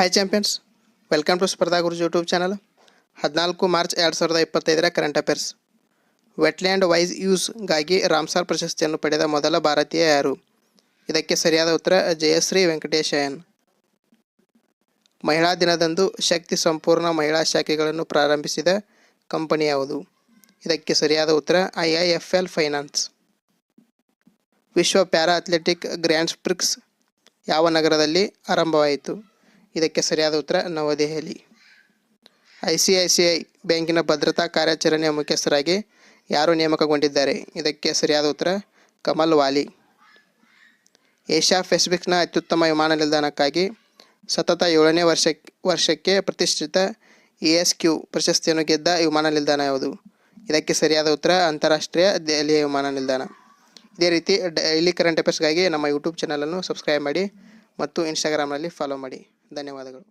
Hi champions, welcome to Spardha Guruji YouTube channel. 14 March 2025 current affairs. Wetland wise ಯೂಸ್ಗಾಗಿ Ramsar ಪ್ರಶಸ್ತಿಯನ್ನು ಪಡೆದ ಮೊದಲ ಭಾರತೀಯ ಯಾರು? ಇದಕ್ಕೆ ಸರಿಯಾದ ಉತ್ತರ ಜಯಶ್ರೀ ವೆಂಕಟೇಶಯನ್. ಮಹಿಳಾ ದಿನದಂದು ಶಕ್ತಿ ಸಂಪೂರ್ಣ ಮಹಿಳಾ ಶಾಖೆಗಳನ್ನು ಪ್ರಾರಂಭಿಸಿದ ಕಂಪನಿ ಯಾವುದು? ಇದಕ್ಕೆ ಸರಿಯಾದ ಉತ್ತರ IIFL ಫೈನಾನ್ಸ್. ವಿಶ್ವ ಪ್ಯಾರಾ ಅಥ್ಲೆಟಿಕ್ ಗ್ರ್ಯಾಂಡ್ ಪ್ರಿಕ್ಸ್ ಯಾವ ನಗರದಲ್ಲಿ ಆರಂಭವಾಯಿತು? ಇದಕ್ಕೆ ಸರಿಯಾದ ಉತ್ತರ ನವದೆಹಲಿ. ICICI ಬ್ಯಾಂಕಿನ ಭದ್ರತಾ ಕಾರ್ಯಾಚರಣೆಯ ಮುಖ್ಯಸ್ಥರಾಗಿ ಯಾರು ನೇಮಕಗೊಂಡಿದ್ದಾರೆ? ಇದಕ್ಕೆ ಸರಿಯಾದ ಉತ್ತರ ಕಮಲ್ ವಾಲಿ. ಏಷ್ಯಾ ಪೆಸಿಫಿಕ್ನ ಅತ್ಯುತ್ತಮ ವಿಮಾನ ನಿಲ್ದಾಣಕ್ಕಾಗಿ ಸತತ 7ನೇ ವರ್ಷಕ್ಕೆ ಪ್ರತಿಷ್ಠಿತ ASQ ಪ್ರಶಸ್ತಿಯನ್ನು ಗೆದ್ದ ವಿಮಾನ ನಿಲ್ದಾಣ ಯಾವುದು? ಇದಕ್ಕೆ ಸರಿಯಾದ ಉತ್ತರ ಅಂತಾರಾಷ್ಟ್ರೀಯ ದೆಹಲಿಯ ವಿಮಾನ ನಿಲ್ದಾಣ. ಇದೇ ರೀತಿ ಡೈಲಿ ಕರೆಂಟ್ ಅಫೇರ್ಸ್ಗಾಗಿ ನಮ್ಮ ಯೂಟ್ಯೂಬ್ ಚಾನಲನ್ನು ಸಬ್ಸ್ಕ್ರೈಬ್ ಮಾಡಿ ಮತ್ತು ಇನ್ಸ್ಟಾಗ್ರಾಮ್ನಲ್ಲಿ ಫಾಲೋ ಮಾಡಿ. ಧನ್ಯವಾದಗಳು.